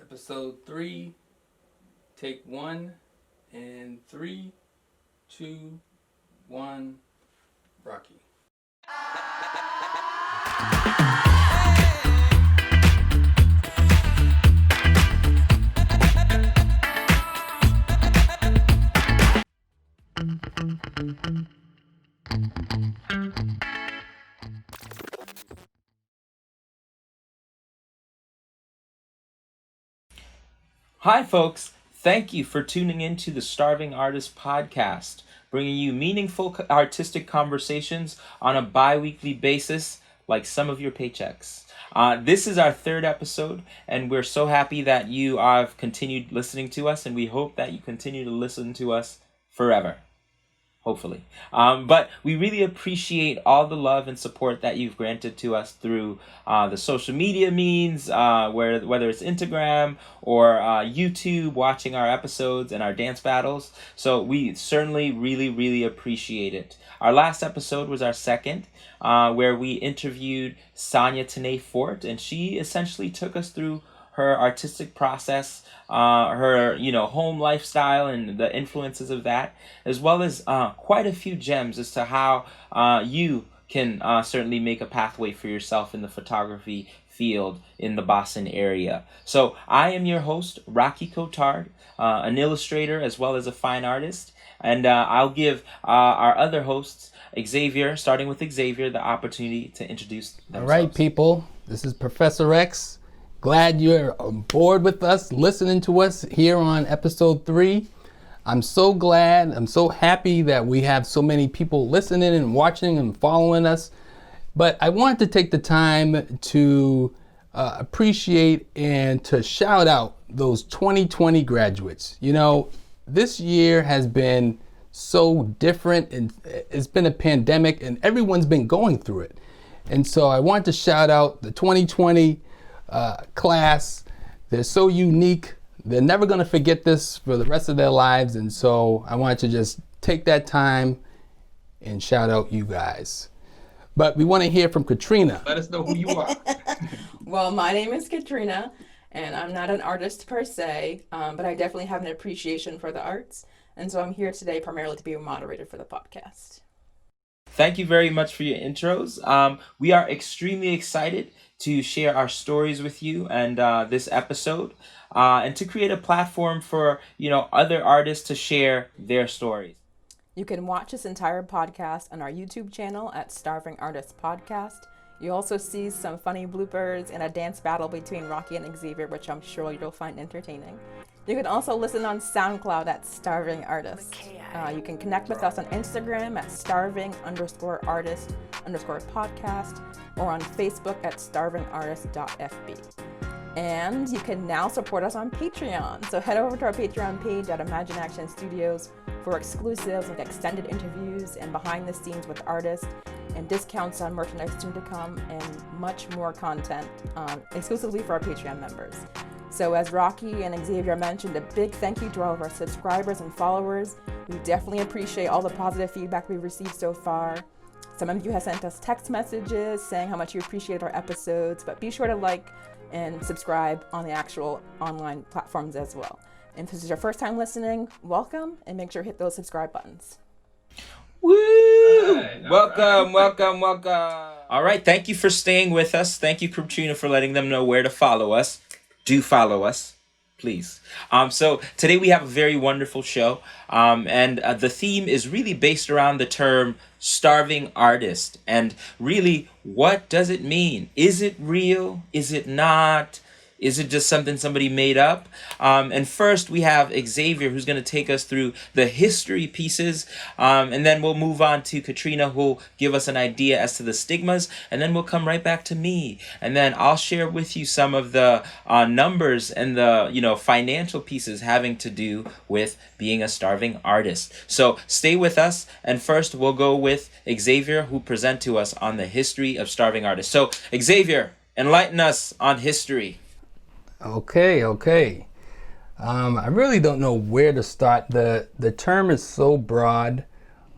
Episode 3, take 1, and 3, 2, 1, Rocky. Hi, folks. Thank you for tuning in to the Starving Artist podcast, bringing you meaningful artistic conversations on a bi-weekly basis, like some of your paychecks. This is our third episode, and we're so happy that you have continued listening to us, and we hope that you continue to listen to us forever. Hopefully. But we really appreciate all the love and support that you've granted to us through the social media means, whether it's Instagram or YouTube, watching our episodes and our dance battles. So we certainly really appreciate it. Our last episode was our second, where we interviewed Sonia Tene Fort, and she essentially took us through her artistic process, her home lifestyle and the influences of that, as well as quite a few gems as to how you can certainly make a pathway for yourself in the photography field in the Boston area. So I am your host, Rocky Cotard, an illustrator as well as a fine artist, and I'll give our other hosts, Xavier, starting with Xavier, the opportunity to introduce themselves. All right, people, this is Professor X. Glad you're on board with us, listening to us here on episode 3. I'm so glad, I'm so happy that we have so many people listening and watching and following us. But I wanted to take the time to appreciate and to shout out those 2020 graduates. You know, this year has been so different, and it's been a pandemic and everyone's been going through it. And so I want to shout out the 2020 class. They're so unique. They're never going to forget this for the rest of their lives. And so I wanted to just take that time and shout out you guys. But we want to hear from Katrina. Let us know who you are. Well, my name is Katrina, and I'm not an artist per se, but I definitely have an appreciation for the arts. And so I'm here today primarily to be a moderator for the podcast. Thank you very much for your intros. We are extremely excited to share our stories with you and this episode, and to create a platform for other artists to share their stories. You can watch this entire podcast on our YouTube channel at Starving Artists Podcast. You also see some funny bloopers and a dance battle between Rocky and Xavier, which I'm sure you'll find entertaining. You can also listen on SoundCloud at Starving Artists. You can connect with us on Instagram at starving_artist_podcast or on Facebook at starvingartist.fb. And you can now support us on Patreon. So head over to our Patreon page at Imagine Action Studios for exclusives like extended interviews and behind the scenes with artists and discounts on merchandise soon to come and much more content exclusively for our Patreon members. So as Rocky and Xavier mentioned, a big thank you to all of our subscribers and followers. We definitely appreciate all the positive feedback we've received so far. Some of you have sent us text messages saying how much you appreciate our episodes, but be sure to like and subscribe on the actual online platforms as well. And if this is your first time listening, welcome, and make sure to hit those subscribe buttons. Woo! Welcome. All right, thank you for staying with us. Thank you, Katrina, for letting them know where to follow us. Do follow us, please. So today we have a very wonderful show, and the theme is really based around the term starving artist. And really, what does it mean? Is it real? Is it not? Is it just something somebody made up? And first we have Xavier, who's going to take us through the history pieces. And then we'll move on to Katrina, who'll give us an idea as to the stigmas. And then we'll come right back to me. And then I'll share with you some of the numbers and the financial pieces having to do with being a starving artist. So stay with us. And first we'll go with Xavier, who present to us on the history of starving artists. So Xavier, enlighten us on history. Okay. I really don't know where to start. The term is so broad.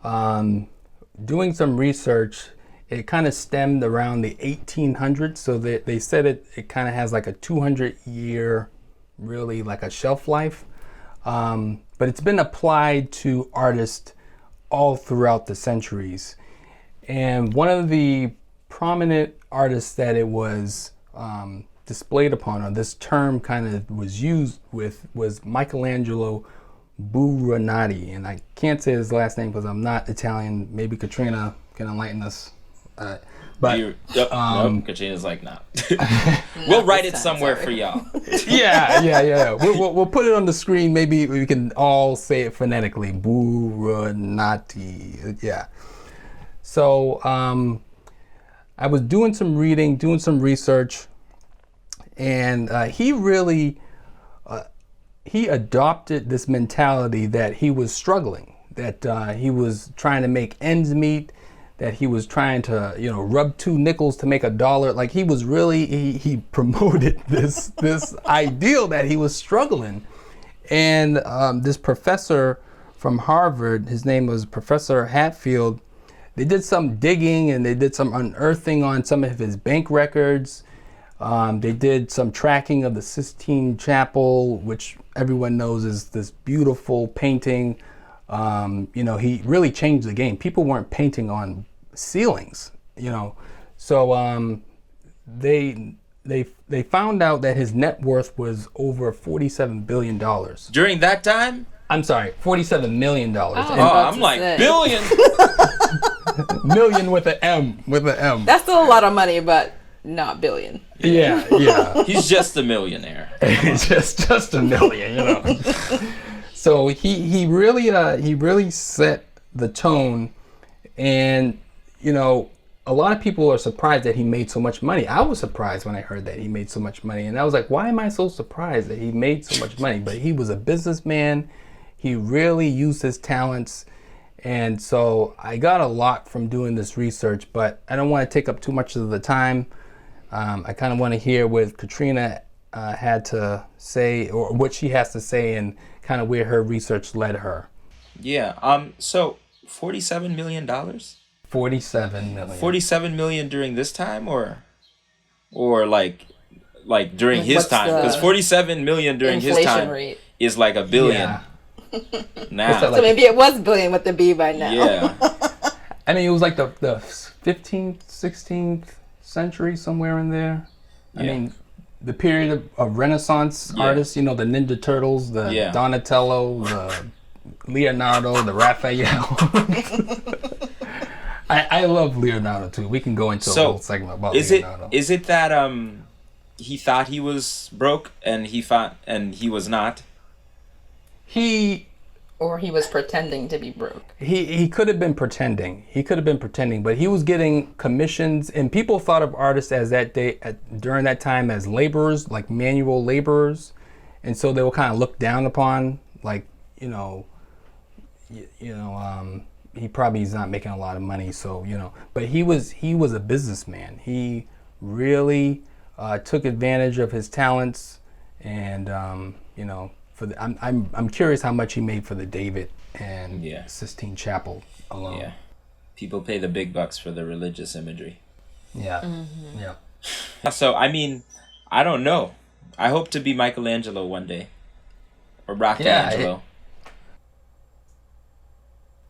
Doing some research, it kind of stemmed around the 1800s. So they said it kind of has like a 200-year really like a shelf life. But it's been applied to artists all throughout the centuries. And one of the prominent artists that it was displayed upon, or this term kind of was used with, was Michelangelo Buonarotti. And I can't say his last name because I'm not Italian. Maybe Katrina can enlighten us. But nope, Katrina's like, nah. We'll write it somewhere for y'all. Yeah. We'll put it on the screen. Maybe we can all say it phonetically. Buonarotti. Yeah. So I was doing some reading, doing some research, and he really he adopted this mentality that he was struggling, that he was trying to make ends meet, that he was trying to, rub two nickels to make a dollar. Like he was really, he promoted this ideal that he was struggling. And this professor from Harvard, his name was Professor Hatfield, they did some digging and they did some unearthing on some of his bank records. They did some tracking of the Sistine Chapel, which everyone knows is this beautiful painting. He really changed the game. People weren't painting on ceilings, So they found out that his net worth was over $47 billion. During that time? I'm sorry, $47 million. I'm like, billion. Million with an M, That's still a lot of money, but not billion. Yeah. He's just a millionaire. just a million, So he really set the tone, and a lot of people are surprised that he made so much money. I was surprised when I heard that he made so much money, and I was like, why am I so surprised that he made so much money? But he was a businessman. He really used his talents, and so I got a lot from doing this research, but I don't want to take up too much of the time. I kind of want to hear what Katrina had to say, or what she has to say, and kind of where her research led her. Yeah. So $47 million? 47 million. 47 million during this time, or like during his time? Because 47 million during his time rate is like a billion. Yeah. Now. So maybe it was billion with the B by now. Yeah. I mean, it was like the 15th, 16th century, somewhere in there. I mean, the period of Renaissance artists, the Ninja Turtles, the Donatello, the Leonardo, the Raphael. I love Leonardo too. We can go into a whole segment about Leonardo. Is it that he thought he was broke and he was not? Or he was pretending to be broke. He could have been pretending. But he was getting commissions, and people thought of artists as during that time as laborers, like manual laborers, and so they were kind of looked down upon. Like he probably is not making a lot of money, so But he was a businessman. He really took advantage of his talents, and I'm curious how much he made for the David and Sistine Chapel alone. Yeah, people pay the big bucks for the religious imagery. Yeah, yeah. So I mean, I don't know. I hope to be Michelangelo one day, or Rockangelo.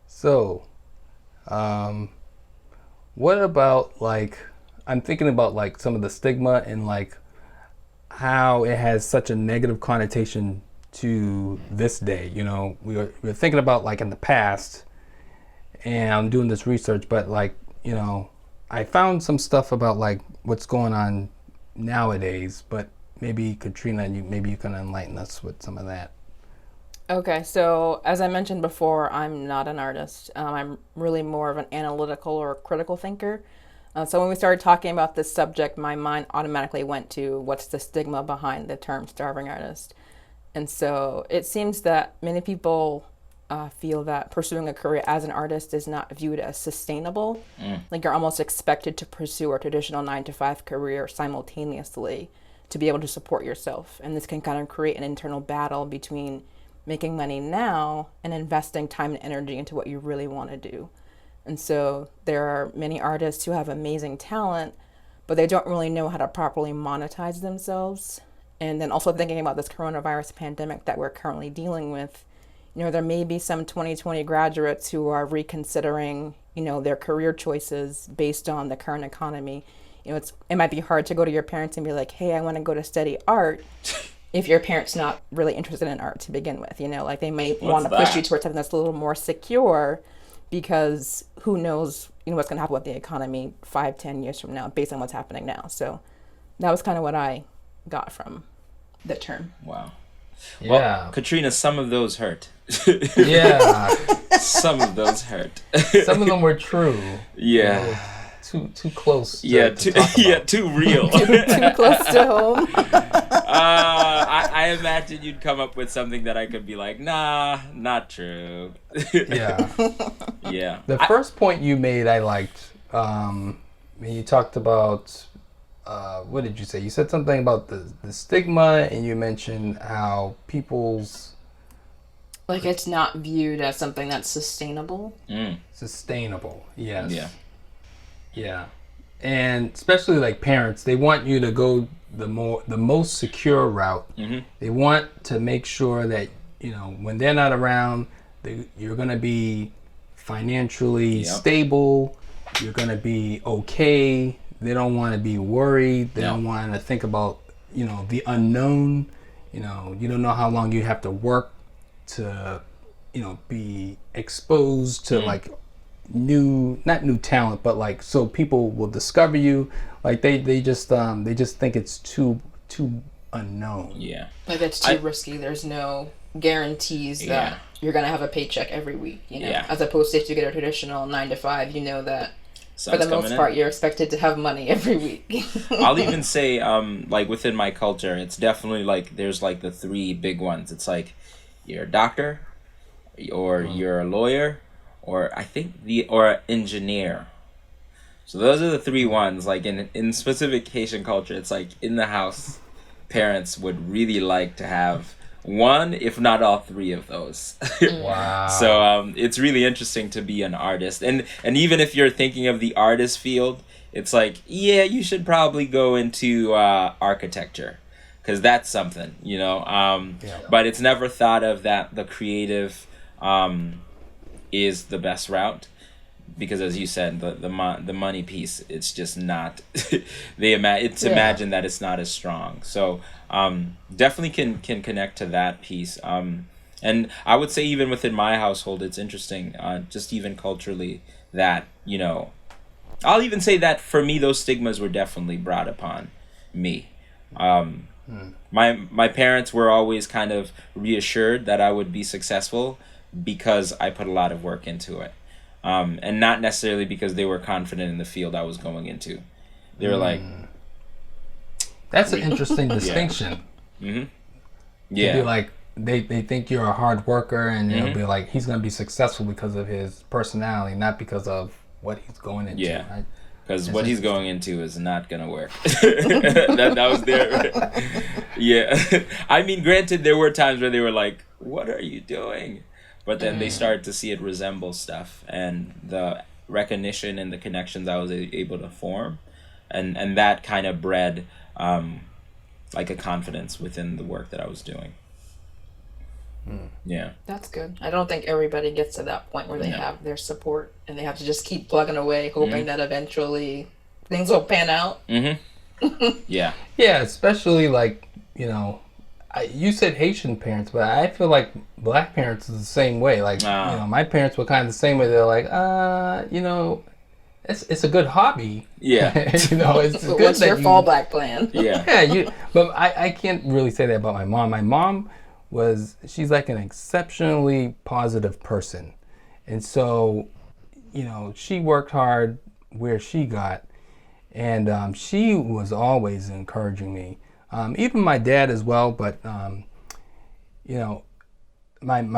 So, what about I'm thinking about some of the stigma and how it has such a negative connotation to this day. We're thinking about in the past, and I'm doing this research, but I found some stuff about what's going on nowadays, but maybe Katrina, maybe you can enlighten us with some of that. Okay, so as I mentioned before, I'm not an artist. I'm really more of an analytical or critical thinker. So when we started talking about this subject, my mind automatically went to what's the stigma behind the term starving artist. And so it seems that many people feel that pursuing a career as an artist is not viewed as sustainable. Like you're almost expected to pursue a traditional 9-to-5 career simultaneously to be able to support yourself. And this can kind of create an internal battle between making money now and investing time and energy into what you really want to do. And so there are many artists who have amazing talent, but they don't really know how to properly monetize themselves. And then also thinking about this coronavirus pandemic that we're currently dealing with, there may be some 2020 graduates who are reconsidering, their career choices based on the current economy. It might be hard to go to your parents and be like, hey, I want to go to study art if your parent's not really interested in art to begin with. Like they may want to push you towards something that's a little more secure, because who knows, what's going to happen with the economy 5-10 years from now based on what's happening now. So that was kind of what I got from the term. Wow. Yeah. Well, Katrina, some of those hurt. Yeah. Some of those hurt. Some of them were true. Yeah. Too close. Too real. Too close to home. I imagine you'd come up with something that I could be like, nah, not true. Yeah. Yeah. The first point you made, I liked. When you talked about, what did you say? You said something about the stigma, and you mentioned how people's... Like it's not viewed as something that's sustainable. Sustainable, yes. Yeah. Yeah. And especially like parents, they want you to go the most secure route. Mm-hmm. They want to make sure that, when they're not around, you're going to be financially stable. You're going to be okay. They don't want to be worried. They don't want to think about, the unknown. You don't know how long you have to work to, be exposed to like not new talent, but like, so people will discover you. Like they just think it's too unknown. Yeah. Like it's too risky. There's no guarantees that you're gonna have a paycheck every week, as opposed to if you get a traditional 9 to 5, that for the most part you're expected to have money every week. I'll even say, like within my culture, it's definitely like there's like the 3 big ones. It's like you're a doctor, or you're a lawyer, or or an engineer. So those are the 3 ones. Like in specific Haitian culture, it's like in the house, parents would really like to have one, if not all 3 of those. Wow. So it's really interesting to be an artist, and even if you're thinking of the artist field, it's like, yeah, you should probably go into architecture, because that's something, But it's never thought of that the creative is the best route, because as you said, the money piece, it's just not. Imagined that it's not as strong. So definitely can connect to that piece. And I would say even within my household, it's interesting, just even culturally, that I'll even say that for me, those stigmas were definitely brought upon me. My parents were always kind of reassured that I would be successful because I put a lot of work into it. And not necessarily because they were confident in the field I was going into. They were like... That's an interesting distinction. Mm-hmm. Yeah. Be like, they think you're a hard worker, and they'll be like, he's going to be successful because of his personality, not because of what he's going into. Yeah. Because what he's going into is not going to work. that was there. Yeah. I mean, granted, there were times where they were like, what are you doing? But then they started to see it resemble stuff, and the recognition and the connections I was able to form, and that kind of bred like a confidence within the work that I was doing. Yeah. That's good. I don't think everybody gets to that point where they have their support and they have to just keep plugging away, hoping that eventually things will pan out. Mm-hmm. Yeah. Yeah, especially like, you said Haitian parents, but I feel like Black parents is the same way. Like, my parents were kind of the same way. They're like, it's a good hobby. Yeah. It's good. What's your fallback plan? Yeah. Yeah. But I can't really say that about my mom. My mom she's like an exceptionally positive person. And so, she worked hard where she got, and she was always encouraging me. Even my dad as well, but my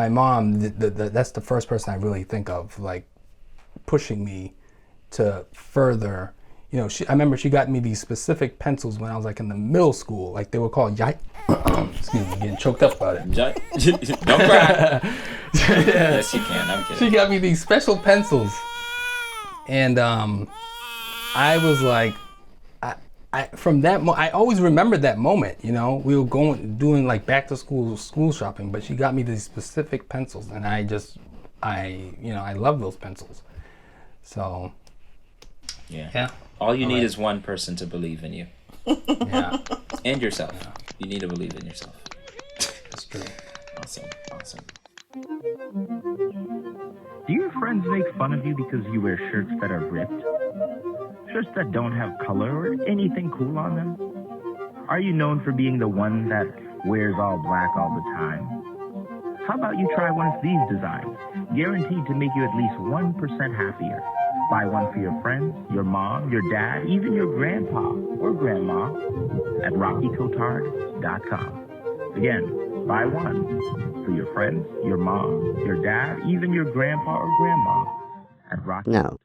mom, that's the first person I really think of, like pushing me to further. I remember she got me these specific pencils when I was like in the middle school, like they were called excuse me, getting choked up about it. Don't cry. Yes, you can. I'm kidding. She got me these special pencils, and I was like, I always remembered that moment. You know, we were doing like back to school shopping, but she got me these specific pencils, and I love those pencils. So, yeah. All you need is one person to believe in you. Yeah. And yourself. Yeah. You need to believe in yourself. That's true. Awesome. Do your friends make fun of you because you wear shirts that are ripped? Shirts that don't have color or anything cool on them? Are you known for being the one that wears all black all the time? How about you try one of these designs, guaranteed to make you at least 1% happier. Buy one for your friends, your mom, your dad, even your grandpa or grandma at rockycotard.com. Again, buy one for your friends, your mom, your dad, even your grandpa or grandma at Rocky. No.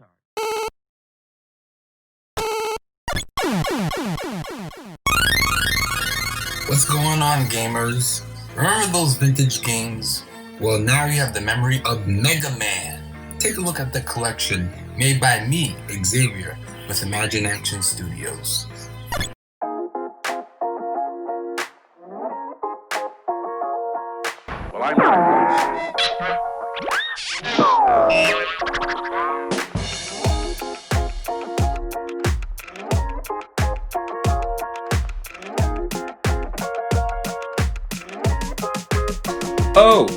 What's going on, gamers? Remember those vintage games? Well, now you have the memory of Mega Man. Take a look at the collection made by me, Xavier, with Imagine Action Studios. Well, I'm not. Oh,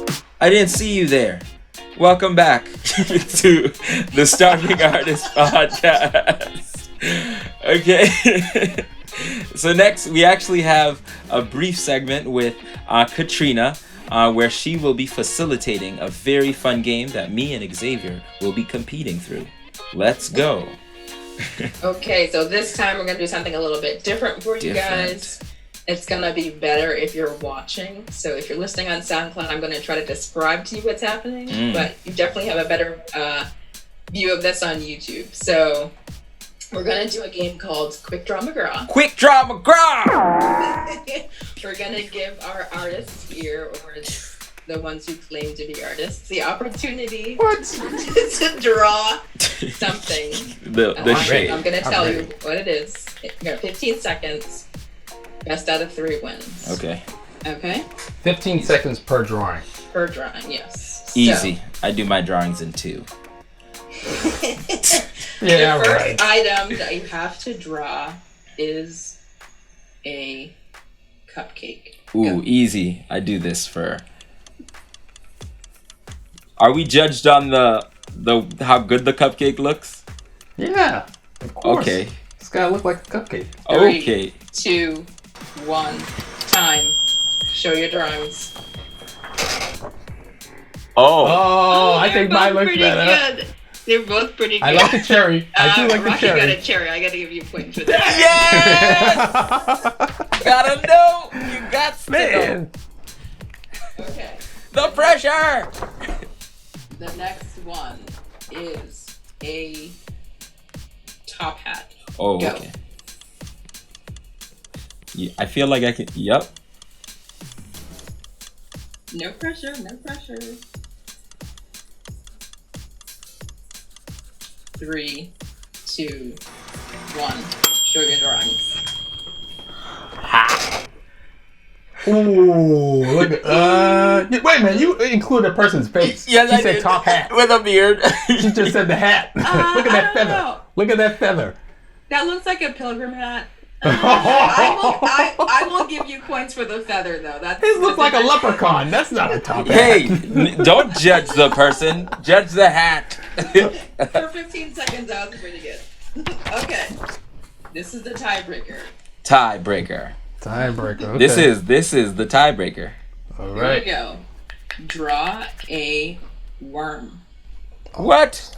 I didn't see you there. Welcome back to the Starving Artist Podcast. Okay. So next, we actually have a brief segment with Katrina, where she will be facilitating a very fun game that me and Xavier will be competing through. Let's go. Okay, so this time we're going to do something a little bit different for you guys. It's going to be better if you're watching. So if you're listening on SoundCloud, I'm going to try to describe to you what's happening. But you definitely have a better view of this on YouTube. So we're going to do a game called QuickDraw McGraw. QuickDraw McGraw! We're going to give our artists here, or the ones who claim to be artists, the opportunity to draw something. The shape. I'm going to tell you what it is. You got 15 seconds. Best out of 3 wins. Okay. 15 seconds per drawing. Per drawing, yes. Easy. So, I do my drawings in 2. Yeah, the first item that you have to draw is a cupcake. Ooh, easy. I do this for... Are we judged on the how good the cupcake looks? Yeah, of course. Okay. It's gotta look like a cupcake. 3, okay. 2, 1, time. Show your drawings. Oh, I think mine looks better. Good. They're both pretty good. I like the cherry. I do like the Rocky cherry. got a cherry. I gotta give you a point for that. Yes! Gotta know. You got to know. Okay. The pressure. The next one is a top hat. Oh, Go. okay. Yeah, I feel like I can. Yep. No pressure. No pressure. 3, 2, 1. Show your drawings. Ha. Ooh, look at, wait a minute, you include a person's face. Yes, she I said did. top hat. With a beard. She just said the hat. Look at that feather. know. Look at that feather. That looks like a pilgrim hat. I will give you points for the feather, though. This looks like a leprechaun. That's not a top hat. Hey, don't judge the person. Judge the hat. For 15 seconds, that was pretty good. Okay. This is the tiebreaker. Tiebreaker. Tiebreaker. Okay. This is the tiebreaker. All right. Here we go. Draw a worm. What?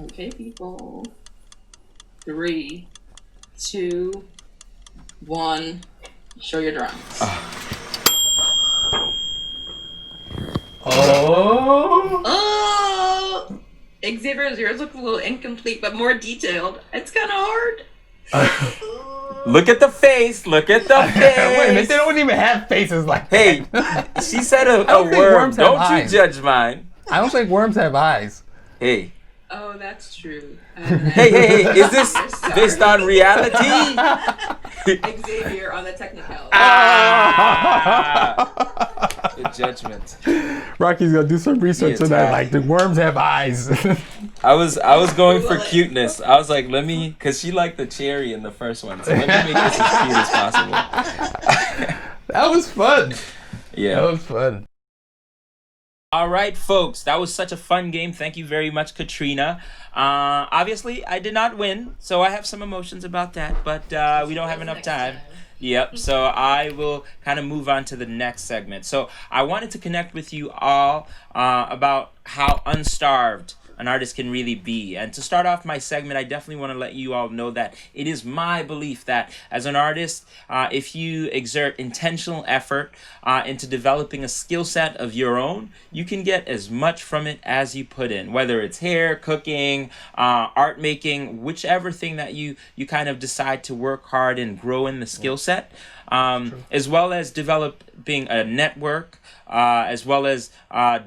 Okay, people. 3, 2, 1. Show your drawings. Oh! Xavier's, yours look a little incomplete, but more detailed. It's kind of hard. Look at the face. Look at the face. Wait a minute, they don't even have faces like Hey, that. she said a don't think word. worms have Don't you eyes. judge mine. I don't think worms have eyes. Hey. Oh, that's true. Hey, is this based on reality? Xavier on the technicality. Good judgment. Rocky's gonna do some research Yeah, tonight. right. Like, do worms have eyes? I was going for cuteness. I was like, because she liked the cherry in the first one, so let me make this as cute as possible. That was fun. Yeah. That was fun. All right, folks, that was such a fun game. Thank you very much, Katrina. Obviously, I did not win, so I have some emotions about that, but we don't have enough time. Yep, so I will kind of move on to the next segment. So I wanted to connect with you all about how unstarved an artist can really be. And to start off my segment, I definitely want to let you all know that it is my belief that as an artist, if you exert intentional effort into developing a skill set of your own, you can get as much from it as you put in, whether it's hair, cooking, art making, whichever thing that you kind of decide to work hard and grow in the skill set, as well as developing a network, as well as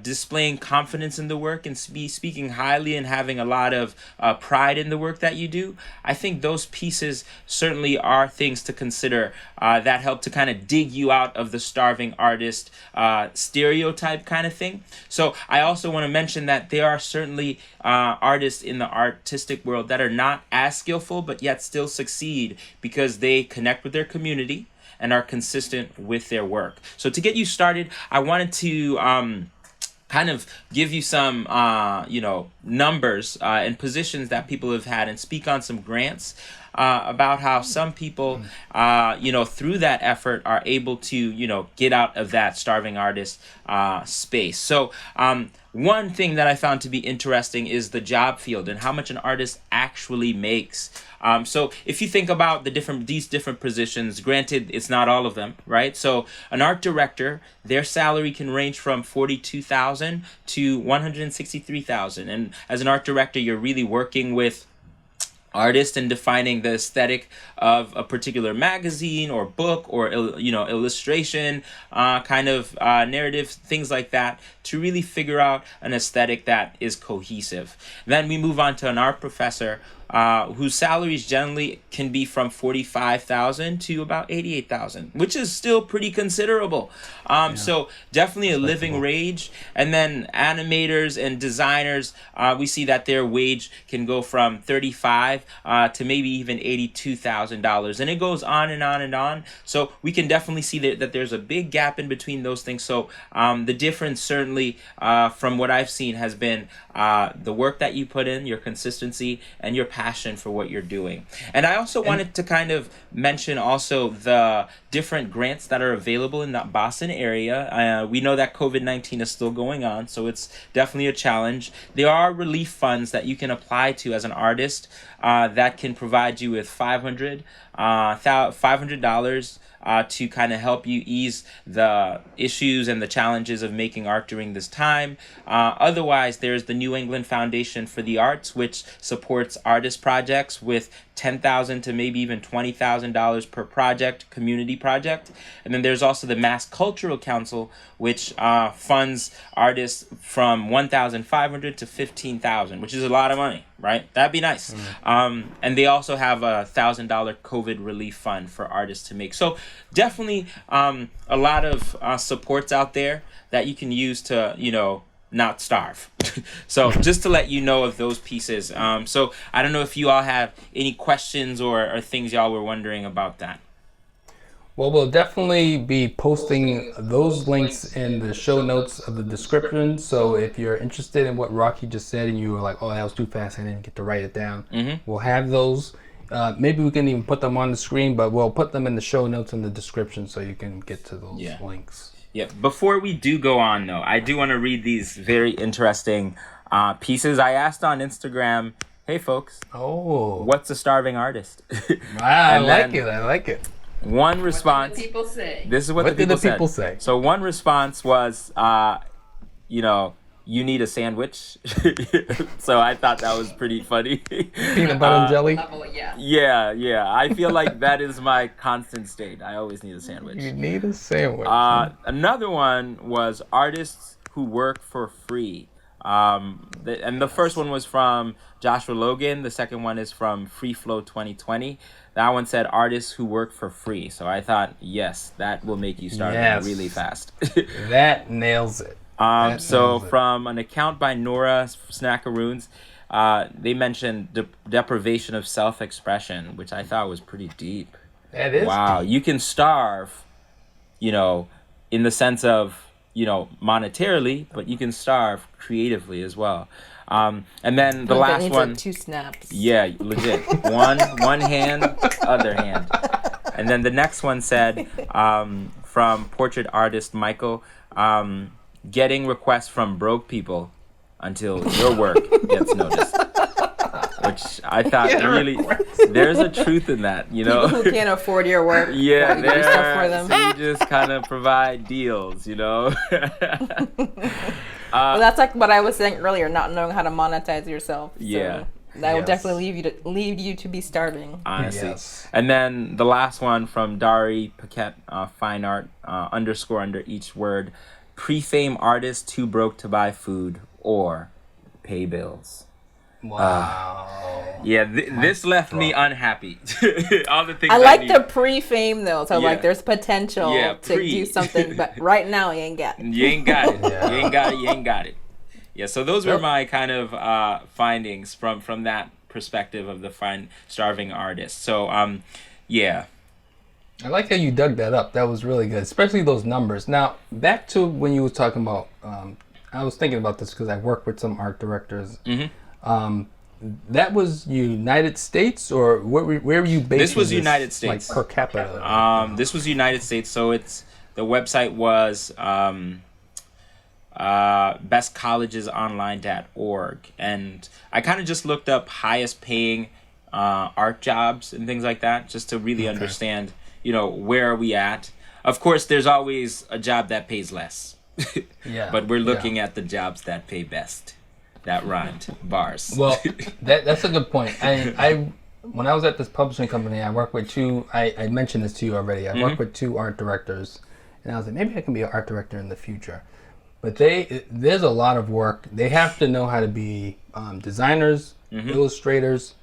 displaying confidence in the work and speaking highly and having a lot of pride in the work that you do. I think those pieces certainly are things to consider that help to kind of dig you out of the starving artist stereotype kind of thing. So I also want to mention that there are certainly artists in the artistic world that are not as skillful but yet still succeed because they connect with their community and are consistent with their work. So to get you started, I wanted to kind of give you some, numbers and positions that people have had and speak on some grants about how some people, through that effort are able to, get out of that starving artist space. So one thing that I found to be interesting is the job field and how much an artist actually makes. So if you think about these different positions, granted, it's not all of them, right? So an art director, their salary can range from $42,000 to $163,000. And as an art director, you're really working with artist and defining the aesthetic of a particular magazine or book or illustration, kind of narrative, things like that, to really figure out an aesthetic that is cohesive. Then we move on to an art professor whose salaries generally can be from $45,000 to about $88,000, which is still pretty considerable. So definitely a living wage. And then animators and designers, we see that their wage can go from $35,000 to maybe even $82,000, and it goes on and on and on. So we can definitely see that there's a big gap in between those things. So the difference certainly from what I've seen has been the work that you put in, your consistency, and your passion for what you're doing. And I also wanted to kind of mention also the different grants that are available in the Boston area. We know that COVID-19 is still going on, so it's definitely a challenge. There are relief funds that you can apply to as an artist that can provide you with $500 to kind of help you ease the issues and the challenges of making art during this time. Otherwise, there's the New England Foundation for the Arts, which supports artist projects with $10,000 to maybe even $20,000 per project, community project. And then there's also the Mass Cultural Council, which funds artists from $1,500 to $15,000, which is a lot of money, right? That'd be nice. And they also have a $1,000 COVID relief fund for artists to make. So definitely a lot of supports out there that you can use to, not starve. So just to let you know of those pieces. So I don't know if you all have any questions or things y'all were wondering about that. Well, we'll definitely be posting those links in the show notes of the description. So if you're interested in what Rocky just said and you were like, oh, that was too fast, I didn't get to write it down, we'll have those. Maybe we can even put them on the screen, but we'll put them in the show notes in the description so you can get to those links. Yeah. Before we do go on, though, I do want to read these very interesting pieces. I asked on Instagram, hey, folks, what's a starving artist? I like it. One response. What did the people say? This is what the people said. So one response was, you need a sandwich. So I thought that was pretty funny. Peanut butter and jelly? Yeah. I feel like that is my constant state. I always need a sandwich. You need a sandwich. Another one was artists who work for free. And the first one was from Joshua Logan. The second one is from Free Flow 2020. That one said artists who work for free. So I thought, yes, that will make you start really fast. That nails it. From an account by Nora Snackaroons, they mentioned deprivation of self-expression, which I thought was pretty deep. That is wow. deep. You can starve, in the sense of, monetarily, but you can starve creatively as well. And then the last one, like 2 snaps. yeah, legit. one hand, other hand. And then the next one said, from portrait artist Michael, getting requests from broke people until your work gets noticed. Which I thought there's a truth in that, People who can't afford your work. Yeah, you do stuff for them. So you just kind of provide deals, Well, that's like what I was saying earlier, not knowing how to monetize yourself. So Yeah. that would definitely leave you to be starving. Honestly. Yes. And then the last one from Dari Paquette, fine art, underscore under each word, pre-fame artist too broke to buy food or pay bills. Wow. Yeah, this left me unhappy. All the things I like need. the pre-fame though, so Yeah. like there's potential Yeah, to do something, but right now you ain't got it. You ain't got it. You ain't got it. You ain't got it. Yeah. So those were my kind of findings from that perspective of the starving artist. So yeah. I like how you dug that up. That was really good, especially those numbers. Now, back to when you were talking about, I was thinking about this because I work with some art directors. Mm-hmm. That was United States, or where were you based? This was United States. Like per capita. This was United States. So the website was bestcollegesonline.org, and I kind of just looked up highest paying art jobs and things like that, just to really understand, where are we at. Of course, there's always a job that pays less. But we're looking at the jobs that pay best. That rhymed. Bars. Well, that's a good point. I when I was at this publishing company, I worked with two. I mentioned this to you already. I worked with 2 art directors, and I was like, maybe I can be an art director in the future. But there's a lot of work. They have to know how to be designers, illustrators.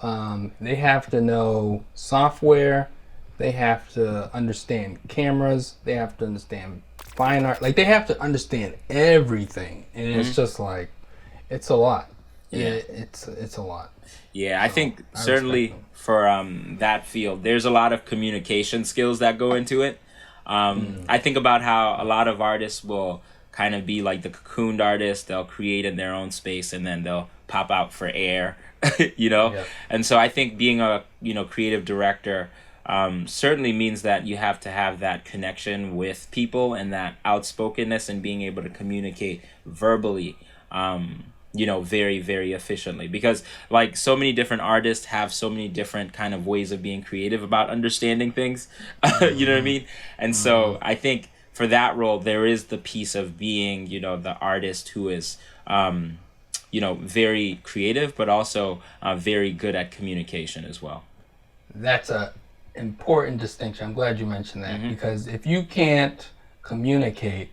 They have to know software. They have to understand cameras. They have to understand fine art. Like, they have to understand everything, and it's just like, it's a lot. Yeah, it's a lot. Yeah, I think certainly for that field, there's a lot of communication skills that go into it. I think about how a lot of artists will kind of be like the cocooned artist. They'll create in their own space and then they'll pop out for air, And so I think being a creative director certainly means that you have to have that connection with people and that outspokenness and being able to communicate verbally. Very, very efficiently, because like so many different artists have so many different kind of ways of being creative about understanding things. You know what I mean? And so I think for that role, there is the piece of being, the artist who is, very creative, but also very good at communication as well. That's a important distinction. I'm glad you mentioned that, because if you can't communicate,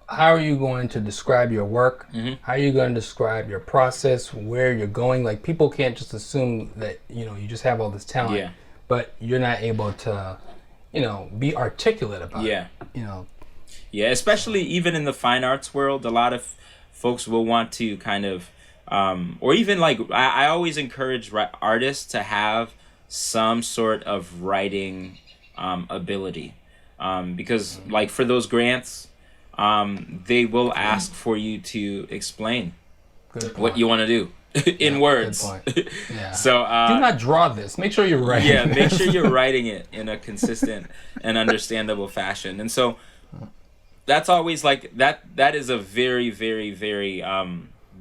how are you going to describe your work? How are you going to describe your process, where you're going? Like, people can't just assume that, you just have all this talent, but you're not able to, be articulate about it. Yeah, especially even in the fine arts world, a lot of folks will want to kind of, or even like, I always encourage artists to have some sort of writing ability, because like for those grants, they will ask for you to explain what you want to do in words. Good point. Yeah. So do not draw this. Make sure you're writing. Yeah, make sure you're writing it in a consistent and understandable fashion. And so that's always like that is a very, very, very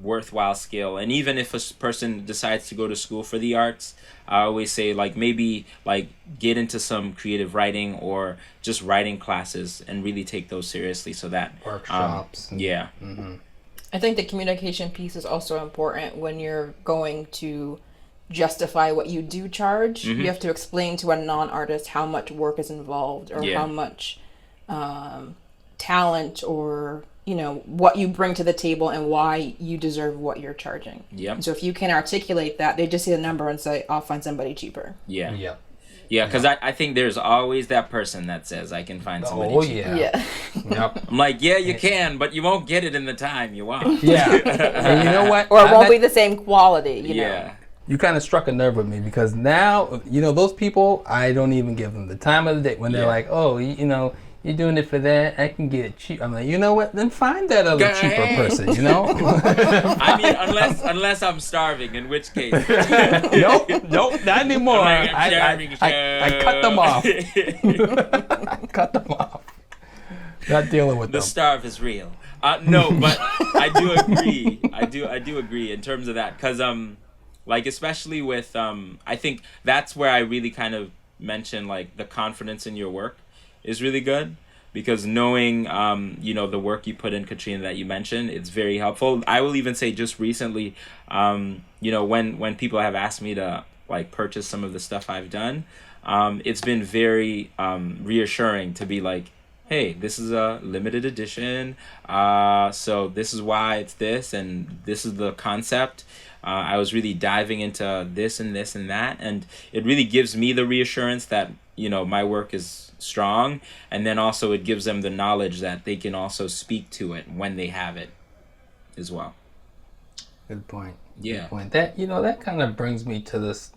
worthwhile skill. And even if a person decides to go to school for the arts, I always say like maybe like get into some creative writing or just writing classes and really take those seriously, so that workshops. I think the communication piece is also important when you're going to justify what you do charge. You have to explain to a non-artist how much work is involved, or how much talent or you know, what you bring to the table and why you deserve what you're charging. Yep. And so if you can articulate that, they just see the number and say, I'll find somebody cheaper. Yeah. Yeah. Yeah, because I think there's always that person that says, I can find somebody Oh, cheaper. yeah. Yeah. Yep. I'm like, yeah, you can, but you won't get it in the time you want. Yeah. And you know what? Or it won't be the same quality, you know. Yeah. You kind of struck a nerve with me because now, you know, those people, I don't even give them the time of the day when they're Yeah. like, oh, you know, you're doing it for that, I can get it cheap. I'm like, you know what? Then find that other Go cheaper ahead. person, you know? I mean, unless I'm starving, in which case. Nope, not anymore. I'm like, I'm I starving, cut them off. so- I cut them off. Not dealing with The them. starve is real. No, but I do agree. I do agree in terms of that, because like especially with I think that's where I really kind of mention like the confidence in your work is really good, because knowing you know, the work you put in, Katrina, that you mentioned, it's very helpful. I will even say just recently, you know, when people have asked me to like purchase some of the stuff I've done, it's been very reassuring to be like, hey, this is a limited edition, so this is why it's this, and this is the concept. I was really diving into this and this and that, and it really gives me the reassurance that, you know, my work is strong, and then also it gives them the knowledge that they can also speak to it when they have it as well. Good point. Yeah. Good point. That, you know, that kind of brings me to this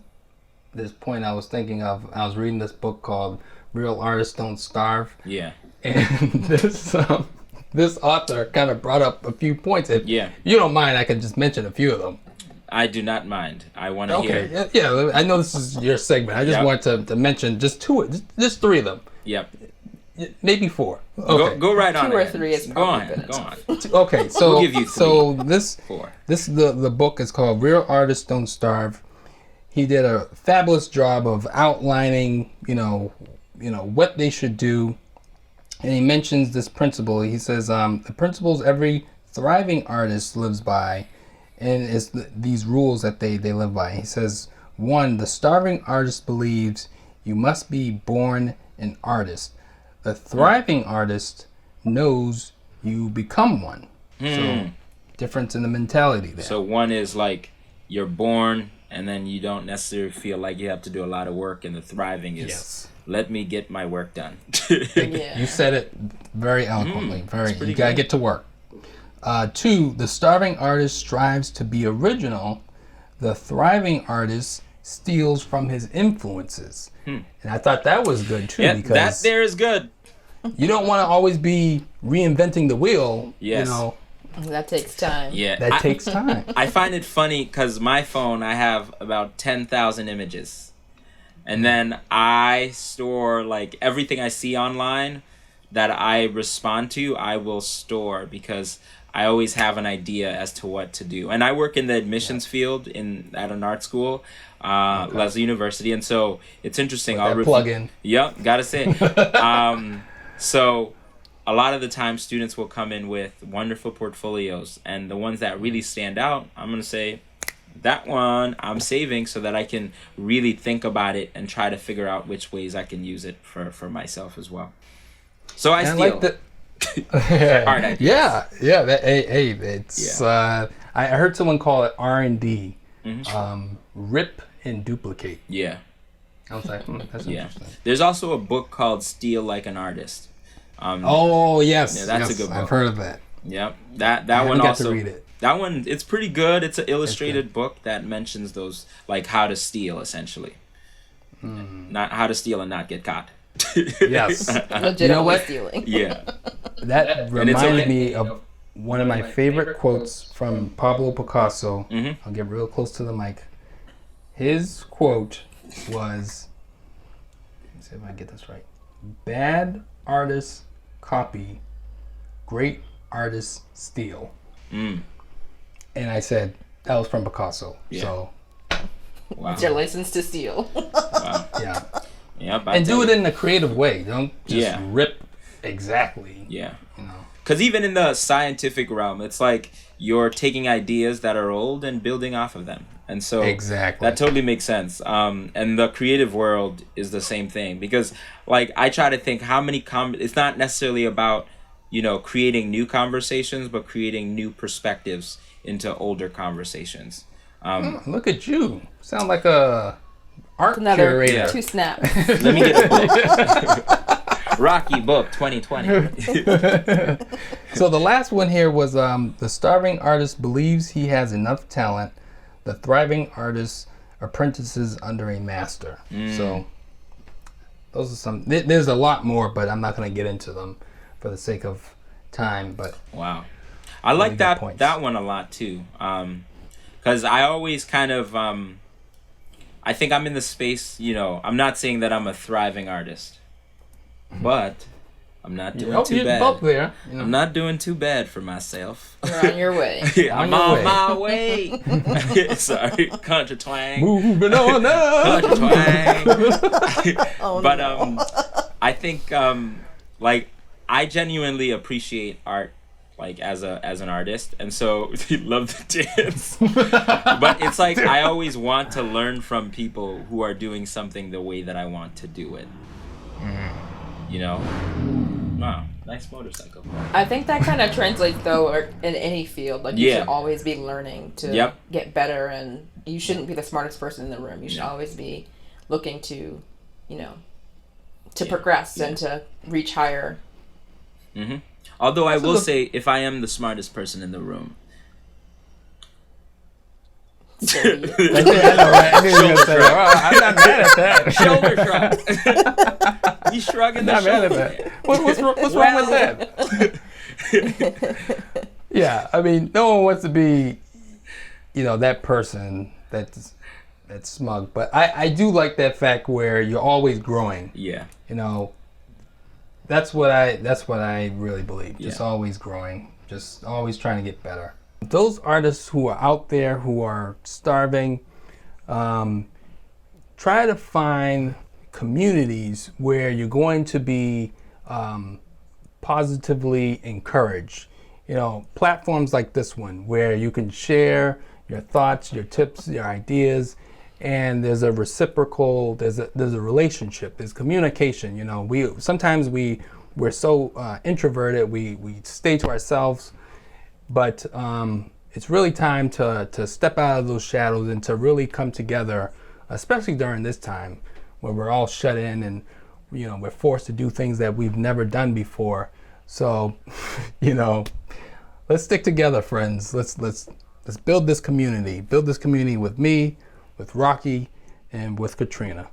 point I was thinking of. I was reading this book called Real Artists Don't Starve. Yeah. And this author kind of brought up a few points. If Yeah. you don't mind, I can just mention a few of them. I do not mind. I want to Okay. hear. Yeah, I know this is your segment. I just Yep. want to mention just just three of them. Yep. Maybe four. Okay. Go right on. Two or ahead. three is Go probably on. good Go on. Okay, so We'll give you so this Four. the book is called Real Artists Don't Starve. He did a fabulous job of outlining, you know what they should do, and he mentions this principle. He says the principles every thriving artist lives by, and it's these rules that they live by. He says, 1, the starving artist believes you must be born an artist. The thriving artist knows you become one. So difference in the mentality there. So one is like you're born, and then you don't necessarily feel like you have to do a lot of work, and the thriving is Yes. let me get my work done. Yeah. You said it very eloquently. pretty You gotta good. get to work. 2, the starving artist strives to be original. The thriving artist steals from his influences. And I thought that was good too, Yeah, that because there is good. you don't want to always be reinventing the wheel. Yes. You know, That takes time. Yeah, that takes time. I find it funny because my phone, I have about 10,000 images. And then I store like everything I see online that I respond to, I will store, because I always have an idea as to what to do. And I work in the admissions field at an art school, Leslie University. And so it's interesting. That plug in. Yep, gotta say. So a lot of the time students will come in with wonderful portfolios, and the ones that really stand out, I'm going to say, that one I'm saving so that I can really think about it and try to figure out which ways I can use it for myself as well. So I And steal. Art ideas. Yeah. That, hey, it's. I heard someone call it R&D, rip and duplicate. Yeah. I was like, that's Yeah. interesting. There's also a book called Steal Like an Artist. Oh yes, Yeah, that's yes, a good book. I've heard of that. Yep. That I one haven't got also. to read it. That one, it's pretty good. It's an illustrated book that mentions those, like how to steal, essentially. Not how to steal and not get caught. Yes, Legitimately You know what? stealing. Yeah. that it's reminded okay. me of one of my favorite quotes from Pablo Picasso. Mhm. I'll get real close to the mic. His quote was, let's see if I get this right: "Bad artists copy, great artists steal." Mm. And I said that was from Picasso. Yeah. So Wow. It's your license to steal. Wow. yeah, Yep. and do it in a creative way. Don't just Yeah. rip exactly. Yeah. You know. Because even in the scientific realm, it's like you're taking ideas that are old and building off of them. And so Exactly. that totally makes sense. And the creative world is the same thing, because like I try to think how many it's not necessarily about creating new conversations, but creating new perspectives into older conversations. Look at you. Sound like a art Another curator. 2 snaps. Let me get a book. Rocky book 2020. So the last one here was the starving artist believes he has enough talent. The thriving artist apprentices under a master. So those are some. There's a lot more, but I'm not going to get into them for the sake of time. But wow, I like that one a lot too. Because I always kind of I think I'm in the space. I'm not saying that I'm a thriving artist, but I'm not doing too bad. Both there, I'm not doing too bad for myself. You're on your way. I'm on my way. Sorry, contra twang. Moving on up. Contra twang. But I think like I genuinely appreciate art, like as an artist, and so love to dance. But it's like I always want to learn from people who are doing something the way that I want to do it. Wow, nice motorcycle. I think that kind of translates though in any field. Like you should always be learning to get better, and you shouldn't be the smartest person in the room. You should always be looking to, to progress and to reach higher. Mm-hmm. Although I will say, if I am the smartest person in the room, I know, right? I knew you were gonna say that. I'm not mad at that. Shoulder shrug. You shrugging the shoulder. Not mad at that. What's wrong with that? Yeah, I mean, no one wants to be, that person that's smug. But I do like that fact where you're always growing. Yeah. That's what I really believe. Just always growing. Just always trying to get better. Those artists who are out there who are starving, try to find communities where you're going to be positively encouraged. Platforms like this one where you can share your thoughts, your tips, your ideas, and there's a reciprocal, there's a relationship, there's communication. Sometimes we're so introverted, we stay to ourselves. But it's really time to step out of those shadows and to really come together, especially during this time where we're all shut in and we're forced to do things that we've never done before. So, let's stick together, friends. Let's build this community. Build this community with me, with Rocky, and with Katrina.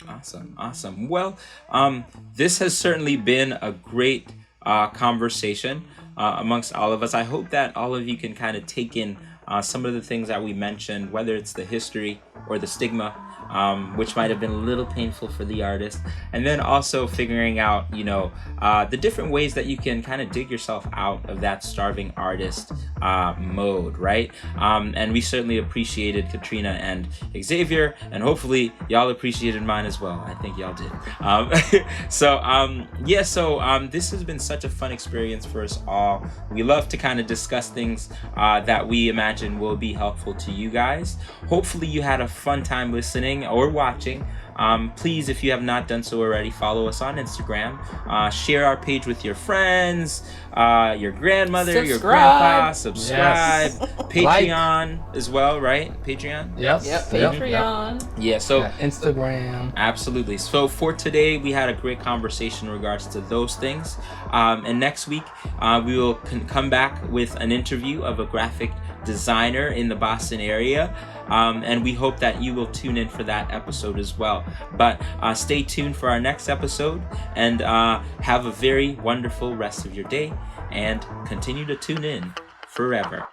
Awesome. Well, this has certainly been a great conversation amongst all of us. I hope that all of you can kind of take in some of the things that we mentioned, whether it's the history or the stigma, which might have been a little painful for the artist, and then also figuring out, the different ways that you can kind of dig yourself out of that starving artist mode, right? And we certainly appreciated Katrina and Xavier, and hopefully y'all appreciated mine as well. I think y'all did. So this has been such a fun experience for us all. We love to kind of discuss things that we imagine will be helpful to you guys. Hopefully you had a fun time listening or watching. Please, if you have not done so already, follow us on Instagram. Share our page with your friends, your grandmother, your grandpa. Subscribe. Yes. Patreon as well, right? Patreon? Yes. Yep. Patreon. Yeah. So Instagram. Absolutely. So for today, we had a great conversation in regards to those things. And next week, we will come back with an interview of a graphic designer in the Boston area. And we hope that you will tune in for that episode as well. But stay tuned for our next episode, and have a very wonderful rest of your day, and continue to tune in forever.